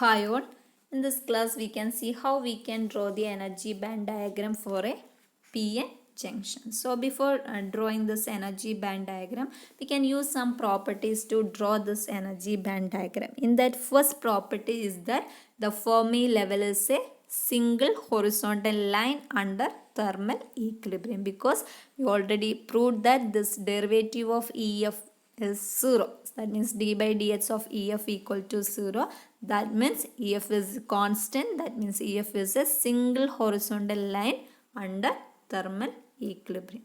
Hi all. In this class we can see how we can draw the energy band diagram for a PN junction. So before drawing this energy band diagram, we can use some properties to draw this energy band diagram. In that, first property is that the Fermi level is a single horizontal line under thermal equilibrium, because we already proved that this derivative of EF is 0. That means d by dx of EF equal to 0. That means EF is constant. That means EF is a single horizontal line under thermal equilibrium.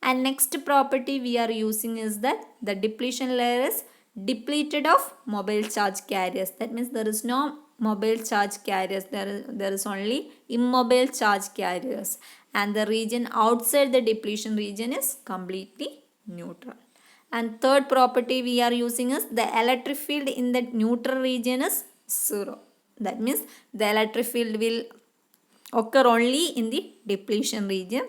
And next property we are using is that the depletion layer is depleted of mobile charge carriers. That means there is no mobile charge carriers. There is only immobile charge carriers. And the region outside the depletion region is completely neutral. And third property we are using is the electric field in the neutral region is 0. That means the electric field will occur only in the depletion region.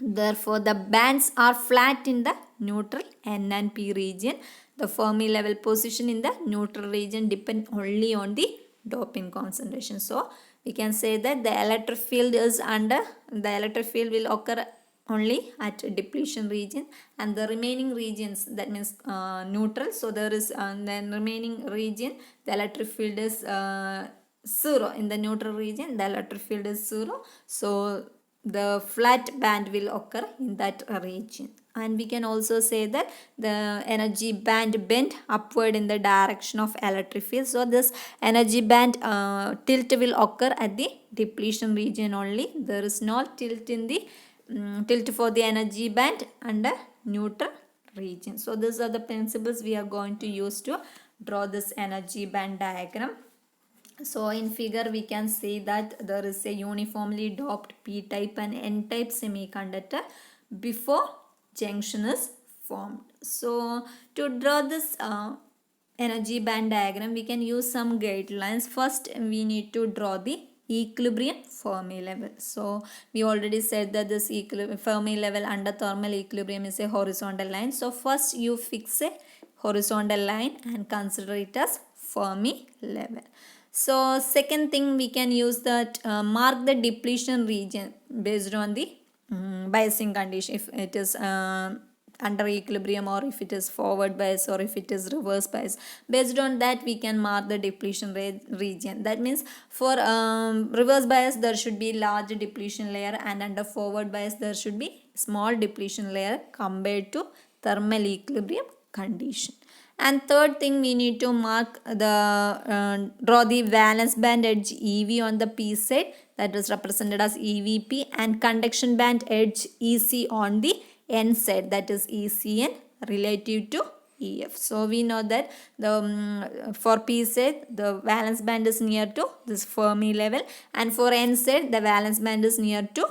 Therefore, the bands are flat in the neutral N and P region. The Fermi level position in the neutral region depend only on the doping concentration. So, we can say that the electric field will occur only at depletion region, and the remaining regions, that means neutral. So, there is then remaining region, the electric field is 0. In the neutral region, the electric field is 0. So, the flat band will occur in that region. And we can also say that the energy band bend upward in the direction of electric field. So this energy band tilt will occur at the depletion region only. There is no tilt in the tilt for the energy band under neutral region. So these are the principles we are going to use to draw this energy band diagram. So in figure we can see that there is a uniformly doped p-type and n-type semiconductor before junction is formed. So to draw this energy band diagram, we can use some guidelines. First we need to draw the equilibrium Fermi level. So we already said that this Fermi level under thermal equilibrium is a horizontal line. So first you fix a horizontal line and consider it as Fermi level. So second thing, we can use that mark the depletion region based on the biasing condition, if it is under equilibrium, or if it is forward bias, or if it is reverse bias. Based on that we can mark the depletion region. That means for reverse bias there should be large depletion layer, and under forward bias there should be small depletion layer compared to thermal equilibrium condition. And third thing, we need to mark draw the valence band edge EV on the P side, that is represented as EVP, and conduction band edge EC on the N side, that is ECN, relative to EF. So we know that for P side the valence band is near to this Fermi level, and for N side the valence band is near to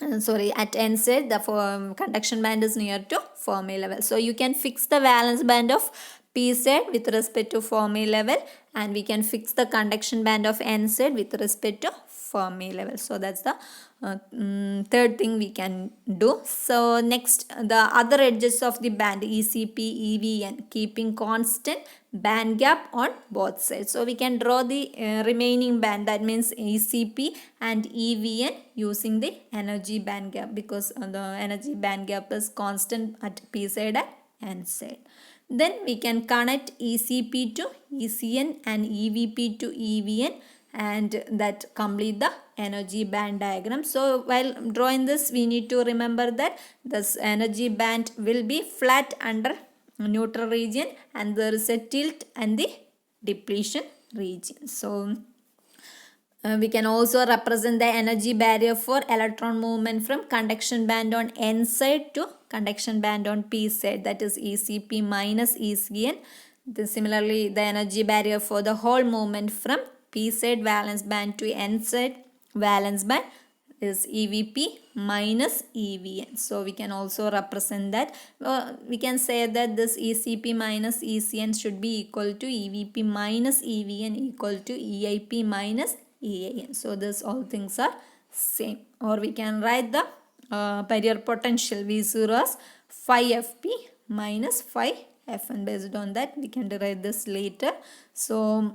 at N side the conduction band is near to Fermi level. So you can fix the valence band of P side with respect to Fermi level, and we can fix the conduction band of N side with respect to Fermi level. So that's the third thing we can do. So next, the other edges of the band ECP, EVN, keeping constant band gap on both sides. So we can draw the remaining band, that means ECP and EVN, using the energy band gap, because the energy band gap is constant at P side and N side. Then we can connect ECP to ECN and EVP to EVN, and that complete the energy band diagram. So while drawing this, we need to remember that this energy band will be flat under neutral region, and there is a tilt and the depletion region. So we can also represent the energy barrier for electron movement from conduction band on N side to conduction band on P side, that is ECP minus ECN. Similarly, the energy barrier for the whole movement from P side valence band to N side valence band is EVP minus EVN. So we can also represent that. We can say that this ECP minus ECN should be equal to EVP minus EVN equal to EIP minus EAN. So this all things are same. Or we can write the barrier potential V0 as phi FP minus phi Fn. Based on that we can derive this later. So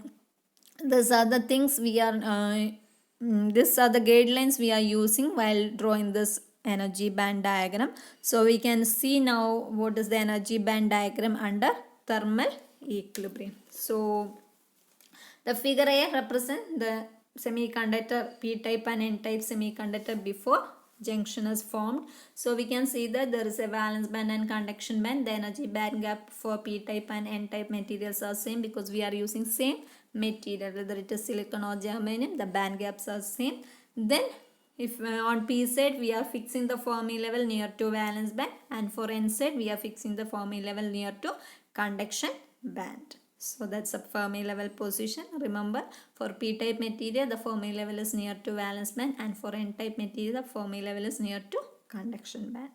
these are the things we are these are the guidelines we are using while drawing this energy band diagram. So we can see now what is the energy band diagram under thermal equilibrium. So the figure A represents the semiconductor p-type and n-type semiconductor before junction is formed. So we can see that there is a valence band and conduction band. The energy band gap for p-type and n-type materials are same because we are using same material, whether it is silicon or germanium, the band gaps are same. Then if on p side we are fixing the Fermi level near to valence band, and for n side we are fixing the Fermi level near to conduction band. So that's a Fermi level position. Remember, for p-type material the Fermi level is near to valence band, and for n-type material the Fermi level is near to conduction band.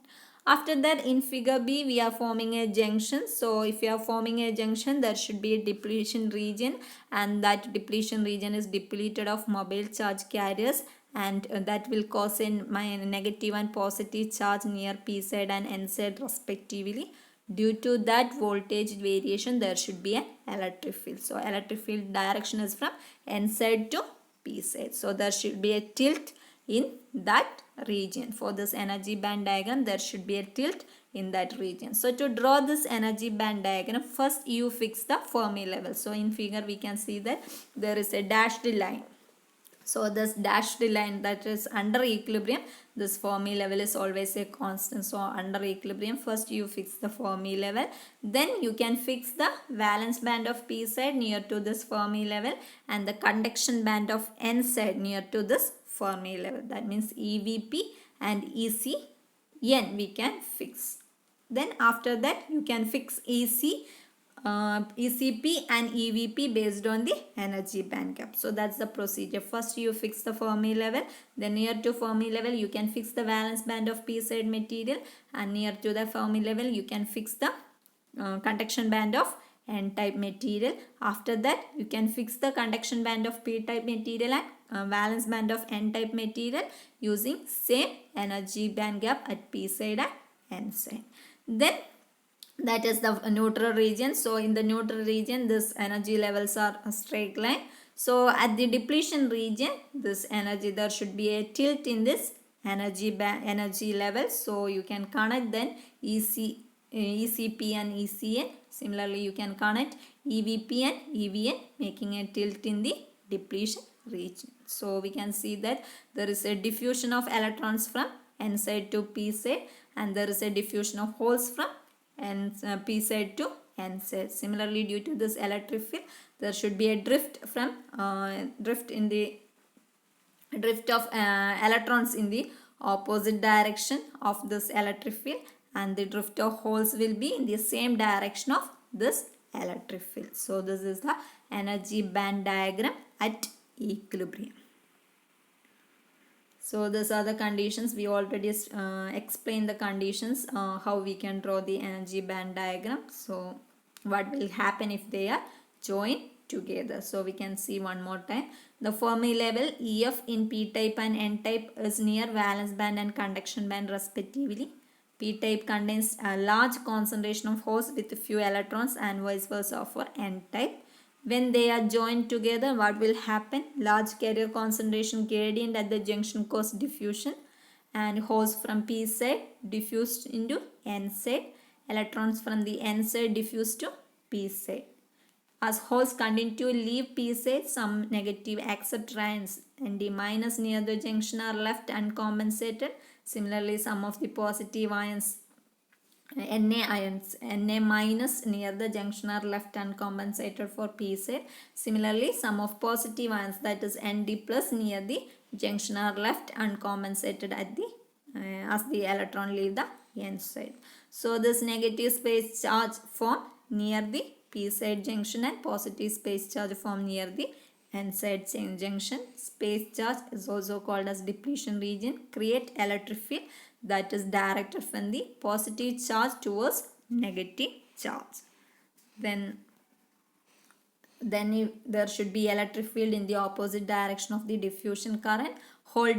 After that, in figure B we are forming a junction. So if you are forming a junction, there should be a depletion region, and that depletion region is depleted of mobile charge carriers, and that will cause a negative and positive charge near p side and n side respectively. Due to that voltage variation, there should be an electric field. So electric field direction is from n side to p side. So there should be a tilt in that region. For this energy band diagram, there should be a tilt in that region. So to draw this energy band diagram, first you fix the Fermi level. So in figure we can see that there is a dashed line. So this dashed line that is under equilibrium, this Fermi level is always a constant. So under equilibrium, first you fix the Fermi level. Then you can fix the valence band of p side near to this Fermi level, and the conduction band of n side near to this Fermi level. That means EVP and ECN we can fix. Then after that you can fix ECP and EVP based on the energy band gap. So that's the procedure. First you fix the Fermi level, then near to Fermi level you can fix the valence band of p side material, and near to the Fermi level you can fix the conduction band of n-type material. After that you can fix the conduction band of p-type material and valence band of n-type material using same energy band gap at p side and n side. Then that is the neutral region. So in the neutral region this energy levels are a straight line. So at the depletion region, this energy, there should be a tilt in this energy level. So you can connect then ECP and ECN. Similarly you can connect EVP and EVN, making a tilt in the depletion region. So we can see that there is a diffusion of electrons from n side to p side, and there is a diffusion of holes from p side to n side. Similarly, due to this electric field, there should be a drift of electrons in the opposite direction of this electric field, and the drift of holes will be in the same direction of this electric field. So this is the energy band diagram at equilibrium. So these are the conditions. We already explained the conditions, how we can draw the energy band diagram. So what will happen if they are joined together? So we can see one more time. The Fermi level EF in p-type and n-type is near valence band and conduction band respectively. P-type contains a large concentration of holes with few electrons, and vice versa for n-type. When they are joined together, what will happen? Large carrier concentration gradient at the junction cause diffusion, and holes from p side diffused into n side. Electrons from the n side diffused to p side. As holes continue to leave p side, some negative accept ions Nd minus near the junction are left uncompensated. Similarly, some of the positive ions Na minus near the junction are left uncompensated for p side. Similarly, some of positive ions, that is Nd plus, near the junction are left uncompensated at the as the electron leave the n side. So this negative space charge form near the p side junction, and positive space charge form near the n side junction. Space charge is also called as depletion region. Create electric field that is directed from the positive charge towards negative charge. Then there should be electric field in the opposite direction of the diffusion current. Hole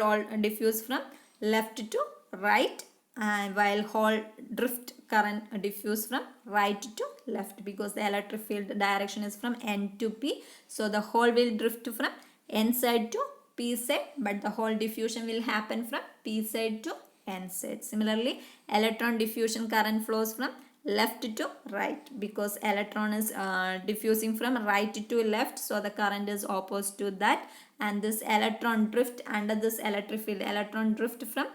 all diffuse from left to right and while hole drift current diffuse from right to left because the electric field direction is from N to P. So the hole will drift from N side to P side, but the hole diffusion will happen from P side to N side. Similarly, electron diffusion current flows from left to right because electron is diffusing from right to left, so the current is opposite to that, and this electron drift under this electric field, electron drift from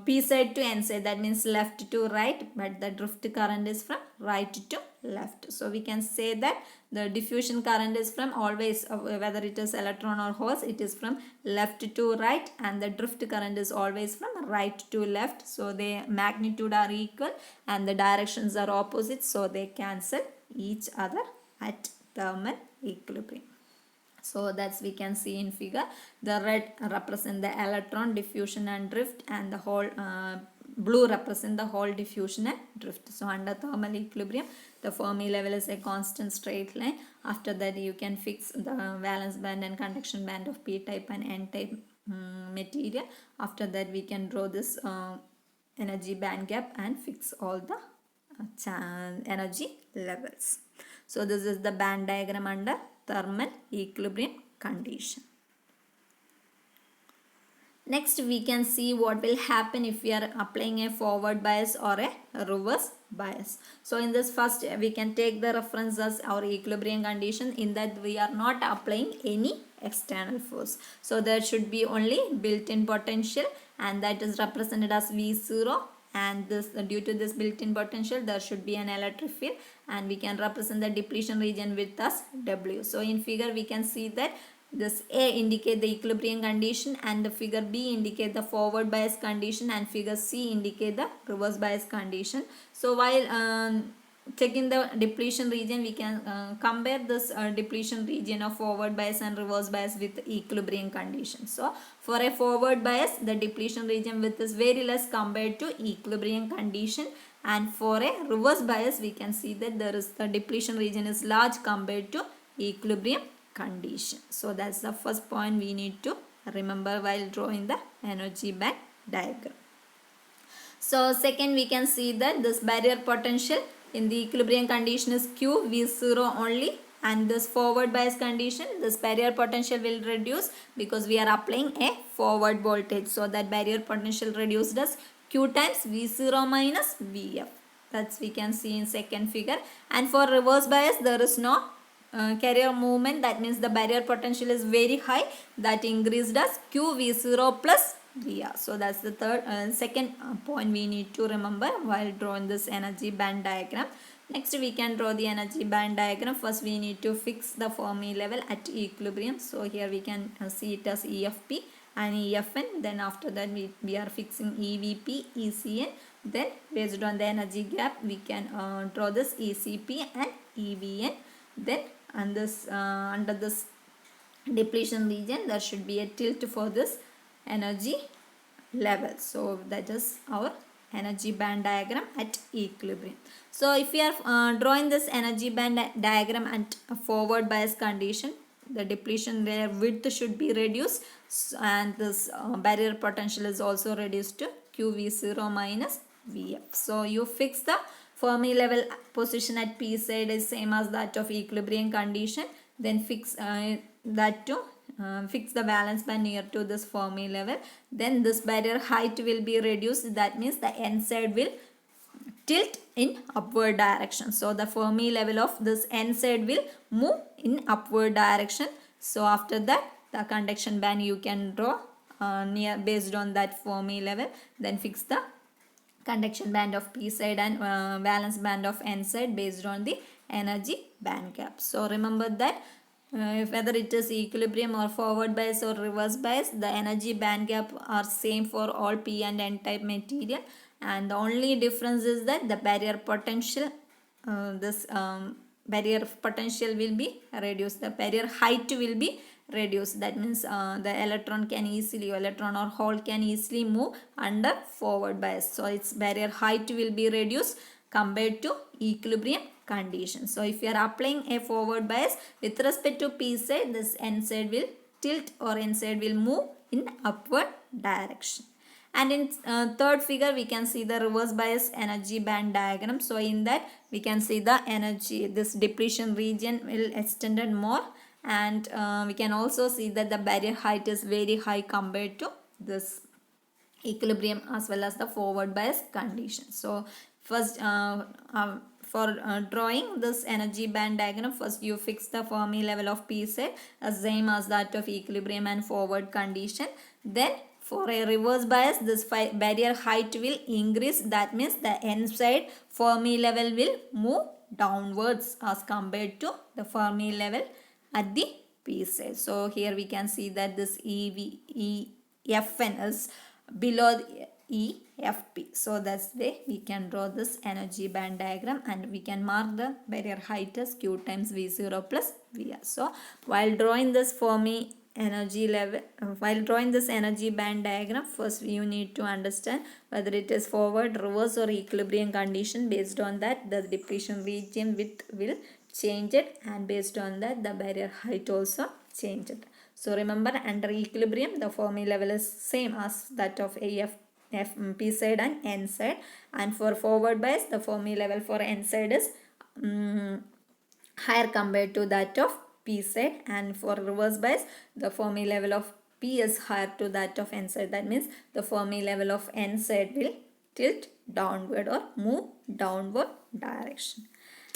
P side to N side, that means left to right, but the drift current is from right to left. So we can say that the diffusion current is from always, whether it is electron or holes, it is from left to right, and the drift current is always from right to left. So their magnitude are equal and the directions are opposite, so they cancel each other at thermal equilibrium. So that's we can see in figure. The red represent the electron diffusion and drift, and the whole blue represent the whole diffusion and drift. So under thermal equilibrium, the Fermi level is a constant straight line. After that, you can fix the valence band and conduction band of p-type and n-type material. After that, we can draw this energy band gap and fix all the energy levels. So this is the band diagram under thermal equilibrium condition. Next, we can see what will happen if we are applying a forward bias or a reverse bias. So in this first, we can take the reference as our equilibrium condition, in that we are not applying any external force. So there should be only built-in potential, and that is represented as V0, and this due to this built-in potential there should be an electric field, and we can represent the depletion region with as W. So in figure we can see that this A indicate the equilibrium condition, and the figure B indicate the forward bias condition, and figure C indicate the reverse bias condition. So while checking the depletion region, we can compare this depletion region of forward bias and reverse bias with equilibrium condition. So for a forward bias, the depletion region width is very less compared to equilibrium condition, and for a reverse bias we can see that there is the depletion region is large compared to equilibrium condition. So that's the first point we need to remember while drawing the energy band diagram. So second, we can see that this barrier potential in the equilibrium condition is Q V0 only, and this forward bias condition, this barrier potential will reduce because we are applying a forward voltage. So that barrier potential reduced as Q times V0 minus Vf. That's we can see in second figure. And for reverse bias, there is no carrier movement, that means the barrier potential is very high, that increased as Q V0 plus Vr. So that's the second point we need to remember while drawing this energy band diagram. Next, we can draw the energy band diagram. First, we need to fix the Fermi level at equilibrium. So here we can see it as EFP and EFN. Then after that, we are fixing EVP, ECN. Then based on the energy gap, we can draw this ECP and EVN. Then and this under this depletion region, there should be a tilt for this energy level. So that is our energy band diagram at equilibrium. So if we are drawing this energy band diagram at a forward bias condition, the depletion layer width should be reduced, and this barrier potential is also reduced to QV0 minus Vf. So you fix the Fermi level position at P side is same as that of equilibrium condition. Then fix that to fix the valence band near to this Fermi level. Then this barrier height will be reduced. That means the N side will tilt in upward direction. So the Fermi level of this N side will move in upward direction. So after that, the conduction band you can draw near based on that Fermi level. Then fix the conduction band of P side and valence band of N side based on the energy band gap. So remember that whether it is equilibrium or forward bias or reverse bias, the energy band gap are same for all P and N type material, and the only difference is that the barrier potential barrier potential will be reduced, the barrier height will be reduced. That means the electron or hole can easily move under forward bias. So its barrier height will be reduced compared to equilibrium condition. So if you are applying a forward bias with respect to P side, this N side will tilt or N side will move in upward direction. And in third figure we can see the reverse bias energy band diagram. So in that we can see the energy, this depletion region will extended more, and we can also see that the barrier height is very high compared to this equilibrium as well as the forward bias condition. So first for drawing this energy band diagram, first you fix the Fermi level of P set as same as that of equilibrium and forward condition. Then for a reverse bias, this barrier height will increase. That means the n side Fermi level will move downwards as compared to the Fermi level at the P side. So here we can see that this EFN is below the EFP. So that's the way we can draw this energy band diagram, and we can mark the barrier height as Q times V0 plus VR. So while drawing this Fermi energy level, while drawing this energy band diagram, first you need to understand whether it is forward, reverse or equilibrium condition. Based on that the depletion region width will change it, and based on that the barrier height also change it. So remember, under equilibrium the Fermi level is same as that of P side and N side, and for forward bias the Fermi level for N side is higher compared to that of P side, and for reverse bias the Fermi level of P is higher to that of N side. That means the Fermi level of N side will tilt downward or move downward direction.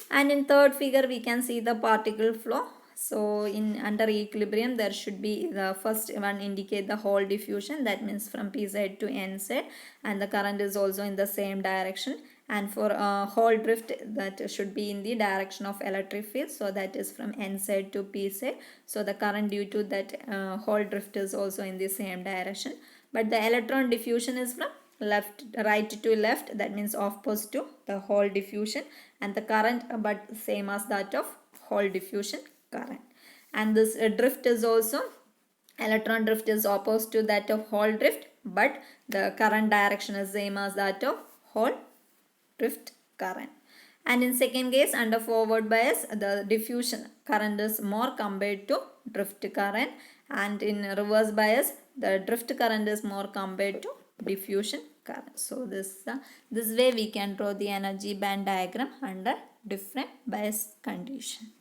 And in third figure we can see the particle flow. So in under equilibrium there should be the first one indicate the Hall diffusion, that means from P side to N side, and the current is also in the same direction. And for Hall drift, that should be in the direction of electric field, so that is from N side to P side. So the current due to that Hall drift is also in the same direction. But the electron diffusion is from right to left, that means opposite to the Hall diffusion, and the current but same as that of Hall diffusion current. And this drift is also, electron drift is opposite to that of Hall drift, but the current direction is same as that of Hall drift current. And in second case, under forward bias the diffusion current is more compared to drift current, and in reverse bias the drift current is more compared to diffusion current. So this way we can draw the energy band diagram under different bias condition.